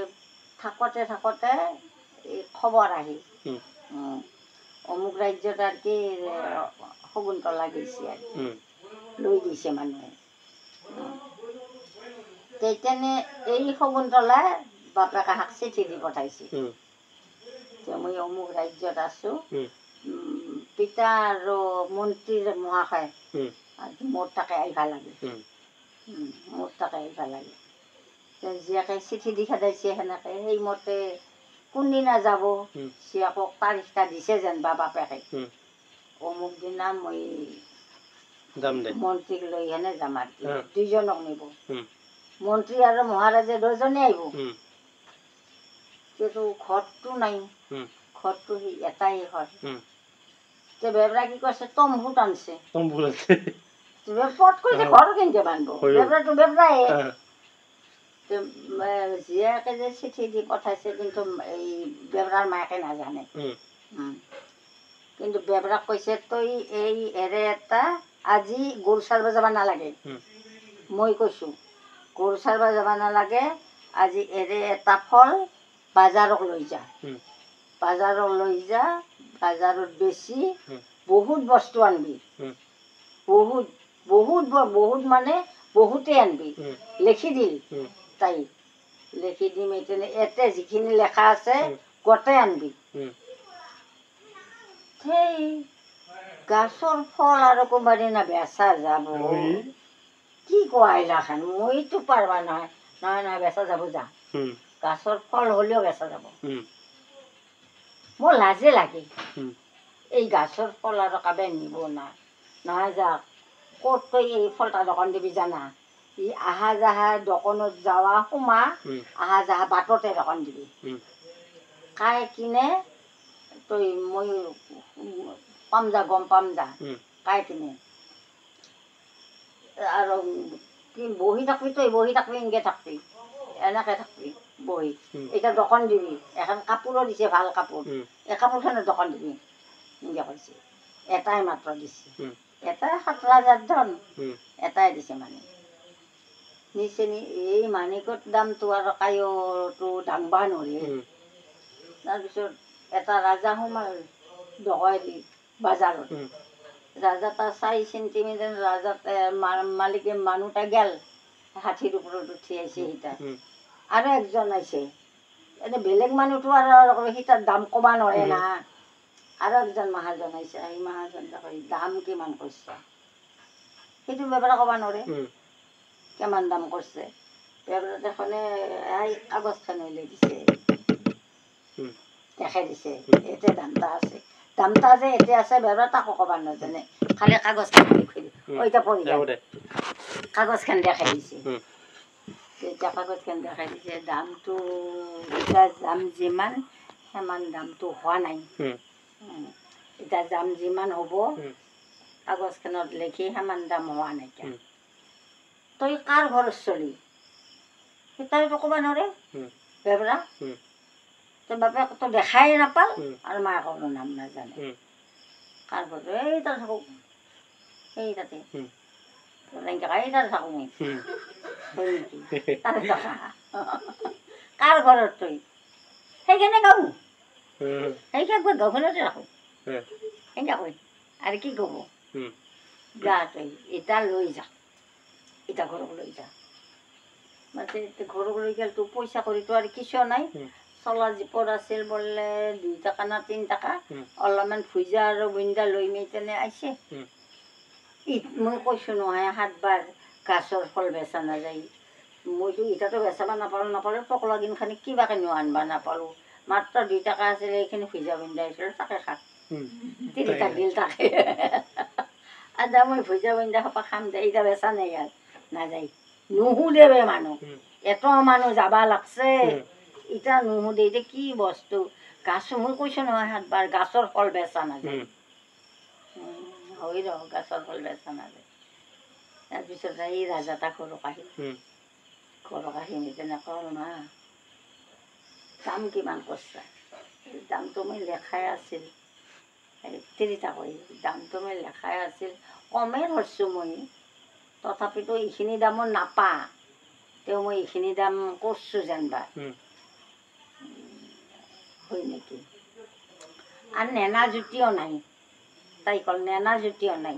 থাকোঁতে থাকোঁতে এই খবৰ আহিল, অমুক ৰাজ্যত আৰু কি শকুন্তলা গৈছে আৰু লৈ গৈছে মানুহে। তেতিয়ানে এই শকুন্তলাই বাপেকাহাক চিঠি দি পঠাইছে যে মই অমুক ৰাজ্যত আছোঁ, পিতা আৰু মন্ত্ৰীৰ মহাশয় মোৰ তাকে আহিব লাগে, মোৰ তাকে আহিব লাগে। জীয়াকে চিঠি দি খেদাইছে সেনেকৈ, সেইমতে কোনদিনা যাব, জীয়াকক তাৰিখটা দিছে যেনিবা বাপেকে, অমুক দিনা মই মন্ত্ৰীক লৈ হেনে যাম আৰু দুইজনক নিব, মন্ত্ৰী আৰু মহাৰাজে দুজনে আহিব, কিন্তু ঘৰটো নাই, ঘৰটো সেই এটাই ঘৰ, বেবৰা কি কৈছে তম্বুত আনছে তম্বুত আছে পট কৰিছে ঘৰ কেনেকে বান্ধিব বেবৰাটো বেবৰাই জীয়াকে যে চিঠি দি পঠাইছে কিন্তু এই বেবৰাৰ মাকে নাজানে কিন্তু বেবৰাক কৈছে তই এই এৰে এটা আজি গৰু চাৰিব যাব নালাগে মই কৈছোঁ গৰু চাৰিব যাব নালাগে আজি এৰে এটা ফল বাজাৰক লৈ যা বাজাৰত বেছি বহুত বস্তু আনবি বহুত বহুত বহুত মানে বহুতেই আনবি লিখি দিল তাই লিখি দিম এতে যিখিনি লেখা আছে গোটেই আনবি সেই গাছৰ ফল আৰু কোনোবা দিনা বেচা যাব কি কোৱা আহিলাখান মইতো পাৰবা নহয় নহয় নহয় বেচা যাব যা গাছৰ ফল হ'লেও বেচা যাব মোৰ লাজে লাগে এই গাছৰ ফল আৰু কাবে নিব না নহয় যা ক'ত তই এই ফলটা দোকান দিবি জানা ই আহা যাহা দোকানত যাৱা সোমা আহা যাহা বাটতে দোকান দিবি খাই কিনে তই মই পাম যা গম পাম যা খাই কিনে আৰু কি বহি থাকবি তই বহি থাকবি এনেকৈ থাকবি এনেকৈ থাকবি বহি এতিয়া দোকান দিবি এখন কাপোৰো দিছে ভাল কাপোৰ এই কাপোৰখনৰ দোকান দিবি এনেকৈ কৈছে এটাই মাত্ৰ দিছে এটাই ৭,০০০ ধন এটাই দিছে মানে নিচে নি এই মানিকত দামটো আৰু কায়োটো দাংবা নৰে তাৰপিছত এটা ৰাজা সোমাল ডকাইতি বাজাৰত ৰাজাটা ৪ চেণ্টিমিটাৰ ৰাজাতে মালিকে মানুহটা গেল হাতীৰ ওপৰত উঠি আহিছে সীতা আৰু একজন আহিছে এনে বেলেগ মানুহটো আৰু সীতাৰ দাম ক'বা নোৱাৰে না আৰু একজন মহাজন আহিছে এই মহাজনটা কয় দাম কিমান কৰিছে সেইটো বেপাৰ ক'বা নোৱাৰে কিমান দাম কৰিছে বেপাৰত এখনে এই কাগজখন উলিয়াই দিছে দেখাই দিছে এতে দামটা আছে দামটা যে এতে আছে বেপাৰ তাকো ক'বা নাজানে খালি কাগজখন দেখুৱাই এতিয়া পঢ়ি কাগজখন দেখাই দিছে এতিয়া কাগজখন দেখাই দিছে দামটো এতিয়া দাম যিমান সিমান দামটো হোৱা নাই এতিয়া দাম যিমান হ'ব কাগজখনত লিখি সিমান দাম হোৱা নাইকিয়া তই কাৰ ঘৰত চলি সেইটাইতো ক'ব নোৱাৰে বেবৰা তোৰ বাপেকতো দেখাই নাপাল আৰু মাকৰো নাম নাজানে কাৰ ঘৰত এই তাত থাকোঁ সেই তাতে এই তাতে থাকোঁ মই হয় নেকি তাতে দেখা কাৰ ঘৰত তই সেইকাৰণে গাওঁ সেইকাৰণে গাঁওখনতে ৰাখোঁ এনেকৈ কৈ আৰু কি ক'ব যা তই এতিয়া লৈ যা এতিয়া ঘৰক লৈ যা মানে ঘৰক লৈ গ'ল তোৰ পইচা কৰিতো আৰু কিছু নাই চলা জীপত আছিল বোলে 2 টকা না 3 টকা অলপমান ভুজা আৰু বুন্দা লৈ মেলি তেনে আহিছে মই কৈছোঁ নহয় 7 বাৰ গাছৰ ফল বেচা নাযায় মইতো এতিয়াতো বেচাব নাপালোঁ টকলাগিনখানি কিবাকে নিও আনবা নাপালোঁ মাত্ৰ 2 টকা আছিলে এইখিনি ভুজা বুন্দা আহিছিল তাকে খাক 3 টকা দিল তাকে আদা মই ভুজা বুন্দা সোপা খাম দে এতিয়া বেচা নাই ইয়াত নাযায় নুসুধে মানুহ এত মানুহ যাবা লাগছে এতিয়া নুসুধে এতিয়া কি বস্তু গাছ মই কৈছোঁ নহয় 7 বাৰ গাছৰ ফল বেচা নাযায় হৈ ৰ গাছৰ ফল বেচা নাযায় তাৰপিছত এই ৰাজাটা ঘৰক আহিল তেনেকৈ হ'ল মা দাম কিমান কৰিছা দামটো মই লেখাই আছিল 30 টকা দামটো মই লেখাই আছিল কমেই ধৰছোঁ মই তথাপিতো এইখিনি দামো নাপা তেওঁ মই এইখিনি দাম কৰিছোঁ যেনিবা হয় নেকি আৰু নেনা জুতিও নাই তাই ক'ল নেনা জুতিও নাই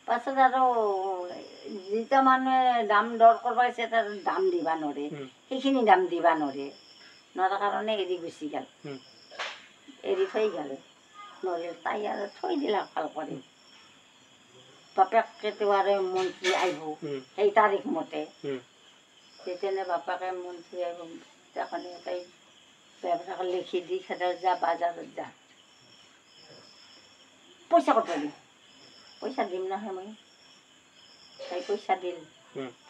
পাছত আৰু যিটা মানুহে দাম দৰ কৰিব আহিছে তাৰ দাম দিবা নোৱাৰে সেইখিনি দাম দিবা নোৱাৰে কাৰণে এৰি গুচি গ'ল এৰি থৈ গ'ল নহ'লে তাই আৰু থৈ দিলা ভাল কৰি বাপেকেতো আৰু মন্ত্ৰী আহিব সেই তাৰিখ মতে তেতিয়ানে বাপেকে মন্ত্ৰী আহিব তেখনে তাই বেবৰাক লিখি দি খেদাৰ যা বাজাৰত যা পইচা ক'ত পাবি পইচা দিম নহয় মই তাই পইচা দিল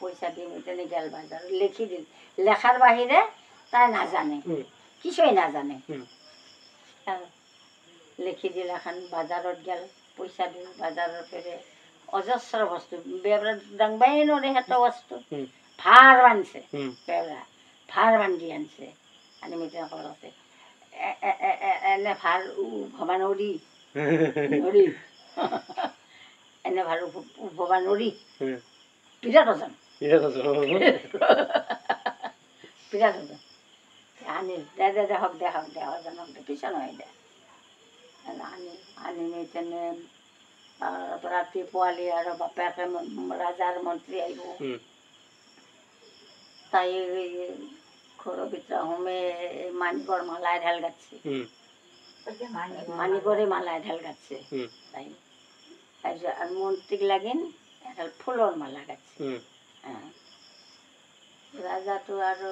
পইচা দিম তেনে গেল বাজাৰত লিখি দিল লেখাৰ বাহিৰে তাই নাজানে কিছুই নাজানে লিখি দিলে এখন বাজাৰত গেল পইচা দিল বাজাৰৰ পেৰে অজস্ৰ বস্তু বেবৰা দাংবাই নৰে সেইটো বস্তু ভাৰ বান্ধছে বেবৰা ভাৰ বান্ধি আনছে আনি মিটিং কৰছে এনে ভাৰ উভবা নৰি নৰি এনে ভাৰ উভবা নৰি বিৰাট ওজন বিৰাট ওজন আনিল দে দে দে হওক দে হওক দে ওজনক দে পিছত নহয় দে আনি আনি মেইতেনে ৰাতি পোৱালি আৰু বাপেকে ৰাজাৰ মন্ত্ৰী আহিব তাই ঘৰৰ ভিতৰত সোমে মানিকৰ মালা এডাল গাঁঠছে মানিকৰে মালা এডাল গাঁঠছে তাই তাৰপিছত আৰু মন্ত্ৰীক লাগিন এডাল ফুলৰ মালা গাঁঠছে ৰাজাটো আৰু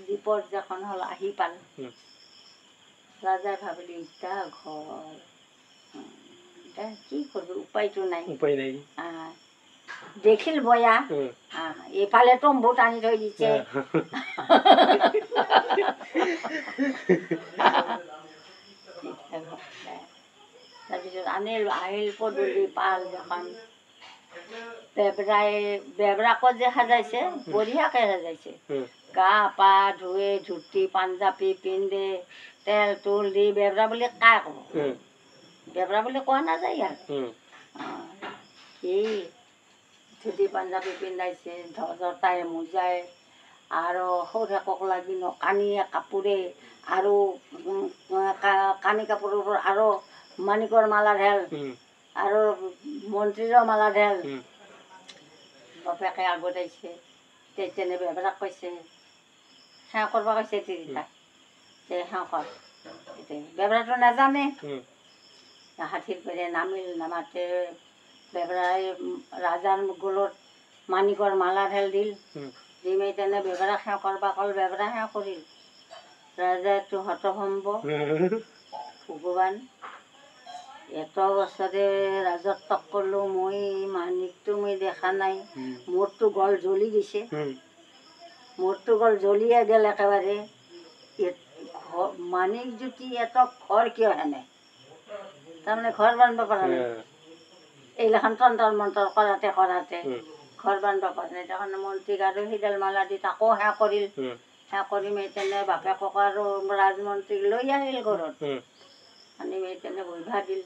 দ্বীপৰ যখন হ'ল আহি পাল ৰাজাই ভাবিলে ইটা ঘৰ কি করবে উপায়টো নাই উপায় নাই দেখিল বয়া এফালে তম্বু টানি থৈ দিছে তাৰপিছত আনিল আহিল পদূলি পাল যখন বেবৰাকত যে সাজাইছে বঢ়িয়াকে সাজাইছে গা পা ধুৱে ধুতি পাঞ্জাবী পিন্ধে তেল তুল দি বেবৰা বুলি কাই ক'ব বেবৰা বুলি কোৱা নাযায় ইয়াত কি ধুতি পাঞ্জাবী পিন্ধাইছে জতাই মোজাই আৰু সৌৰাকক লাগি কানিয়ে কাপোৰে আৰু কানি কাপোৰৰ ওপৰত আৰু মানিকৰ মালা ঢেল আৰু মন্ত্ৰীৰো মালা ঢেল বাপেকে আগত আহিছে তেনে বেবৰাক কৈছে সেৱা কৰিব কৈছে তিৰিটাক যে সেৱা কৰ বেবৰাটো নাজানে হাতীৰ পেৰে নামিল নামাতে বেবৰাই ৰাজাৰ গলত মানিকৰ মালা ঢেল দিল দি মেই তেনে বেবৰা সেৱা কৰিব ক'ল বেবৰা সেৱা কৰিল ৰাজাটো হতভম্ব ভগৱান এত বছৰে ৰাজত্ব কৰিলো মই মানিকটো মই দেখা নাই মোৰতো গল জ্বলি গৈছে মোৰতো গল জ্বলিয়ে গেল একেবাৰে মানিক যদি এত ঘৰ কিয় হেনে তাৰমানে ঘৰ বান্ধিব পৰা নাই এইগিলাখান তন্তৰ মন্তৰ কৰাতে কৰাতে ঘৰ বান্ধিব পৰা নাই তখন মন্ত্ৰীক আৰু সিডাল মালা দি তাকো সেৱা কৰিল সেৱা কৰি মেই তেনে বাপেকক আৰু ৰাজমন্ত্ৰীক লৈ আহিল ঘৰত আনি মেই তেনে বহিবা দিল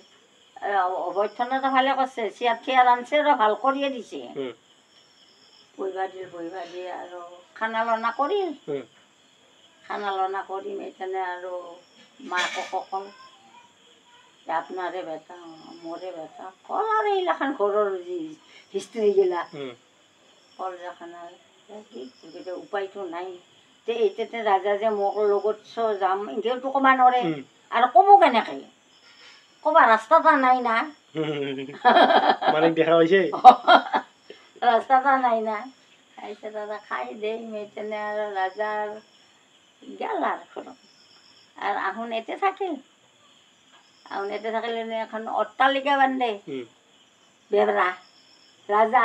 অভ্যৰ্থনাটো ভালে কৰিছে চিয়াৰ থিয়াৰ আনছে আৰু ভাল কৰিয়ে দিছে বহিবা দি আৰু খানা লনা কৰিল খানা লনা কৰি মেই তেনে আৰু মাকক ক'ল আপনাৰে বেটা মোৰে বেটা কল আৰু এইগিলাখান ঘৰৰ যি হিষ্ট্ৰীগিলা কল যখন কি উপায়টো নাই তে এতিয়া ৰাজা যে মোক লগত যাম এতিয়াওতো ক'ব নোৱাৰে আৰু ক'ব কেনেকৈ ক'ব ৰাস্তা এটা নাই না মানিক দেখা পাইছে ৰাস্তা এটা নাই না তাৰপিছত আৰু খাই দে মেই তেনে আৰু ৰাজাৰ গেল আৰু ঘৰত আৰু আহোন এতে থাকিল আহোন এতে থাকিলে এখন অট্টালিকা বান্ধে বেবৰা ৰাজা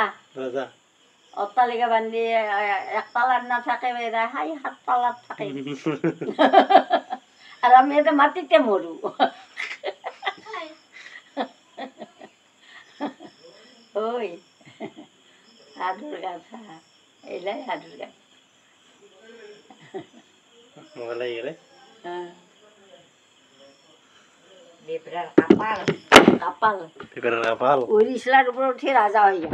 অট্টালিকা বান্ধি একতালাত নাথাকে বেৰা হাই 7 তালাত থাকে আৰু আমি এতিয়া মাটিতে মৰো ঐ সাধুৰ গাথা এইলাই সাধুৰ গাথা মজা লাগি গেলে বেবৰাৰ কপাল কপাল বেবৰাৰ কপাল উৰিষ্যাৰ ওপৰত উঠি ৰাজা হৈ গেল